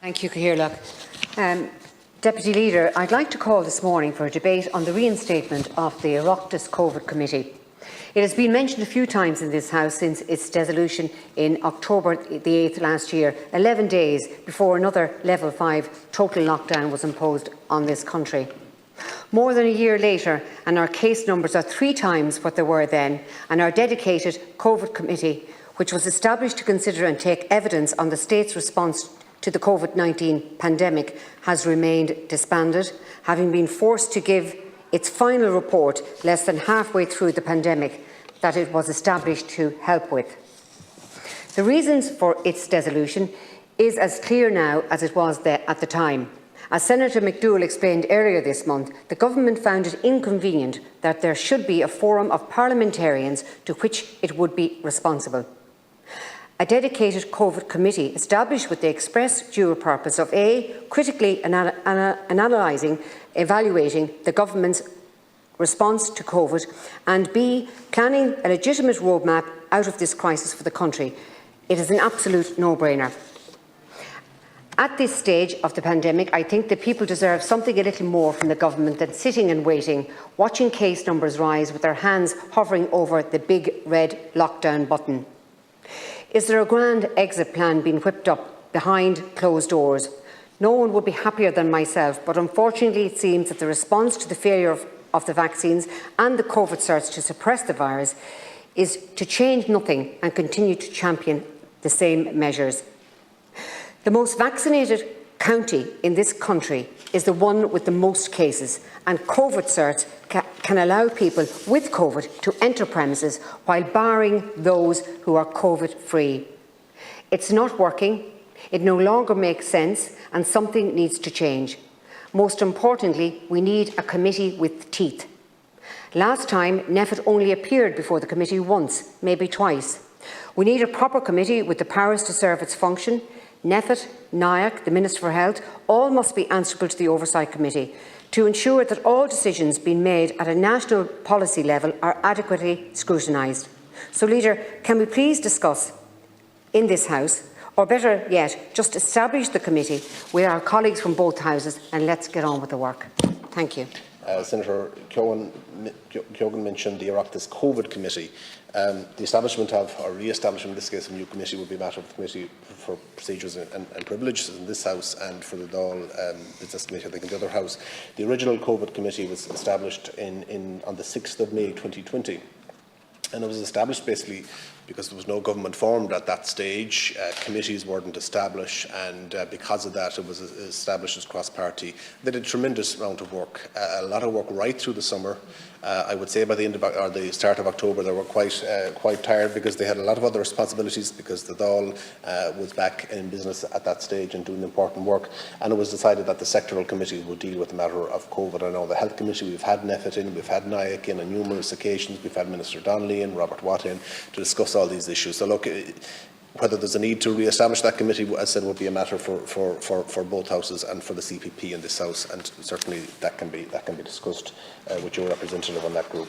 Thank you, Cathaoirleach. Deputy Leader, I'd like to call this morning for a debate on the reinstatement of the Oireachtas Covid Committee. It has been mentioned a few times in this House since its dissolution in October the 8th last year, 11 days before another Level 5 total lockdown was imposed on this country. More than a year later, and our case numbers are 3 times what they were then, and our dedicated Covid Committee, which was established to consider and take evidence on the State's response to the COVID-19 pandemic, has remained disbanded, having been forced to give its final report less than halfway through the pandemic that it was established to help with. The reasons for its dissolution is as clear now as it was at the time. As Senator McDougall explained earlier this month, the Government found it inconvenient that there should be a forum of parliamentarians to which it would be responsible. A dedicated Covid Committee established with the express dual purpose of A. critically analysing, evaluating the Government's response to Covid, and B. planning a legitimate roadmap out of this crisis for the country. It is an absolute no-brainer. At this stage of the pandemic, I think that people deserve something a little more from the Government than sitting and waiting, watching case numbers rise with their hands hovering over the big red lockdown button. Is there a grand exit plan being whipped up behind closed doors? No one would be happier than myself, but unfortunately it seems that the response to the failure of the vaccines and the COVID certs to suppress the virus is to change nothing and continue to champion the same measures. The most vaccinated county in this country is the one with the most cases, and COVID certs can allow people with COVID to enter premises while barring those who are COVID-free. It's not working, it no longer makes sense, and something needs to change. Most importantly, we need a committee with teeth. Last time, NPHET only appeared before the committee once, maybe twice. We need a proper committee with the powers to serve its function. NPHET, NIAC, the Minister for Health, all must be answerable to the Oversight Committee to ensure that all decisions being made at a national policy level are adequately scrutinised. So, Leader, can we please discuss in this House, or better yet, just establish the committee with our colleagues from both Houses, and let's get on with the work. Thank you. Senator Keogan mentioned the Oireachtas Covid Committee. The establishment of, or re-establishment in this case, of a new committee would be a matter of the Committee for Procedures and Privileges in this House, and for the Dáil Business Committee, I think, in the other House. The original Covid Committee was established on the 6th of May 2020, and it was established basically because there was no government formed at that stage. Committees weren't established, and because of that, it was established as cross-party. They did a tremendous amount of work, a lot of work right through the summer. I would say by the end of, or the start of October, they were quite tired because they had a lot of other responsibilities, because the Dáil was back in business at that stage and doing important work. And it was decided that the sectoral committees would deal with the matter of COVID. I know the Health Committee, we've had NPHET in, we've had NIAC in on numerous occasions, we've had Minister Donnelly and Robert Watt in to discuss all these issues. So look, whether there's a need to re-establish that committee, as I said, would be a matter for both Houses and for the CPP in this House, and certainly that can be discussed with your representative on that group.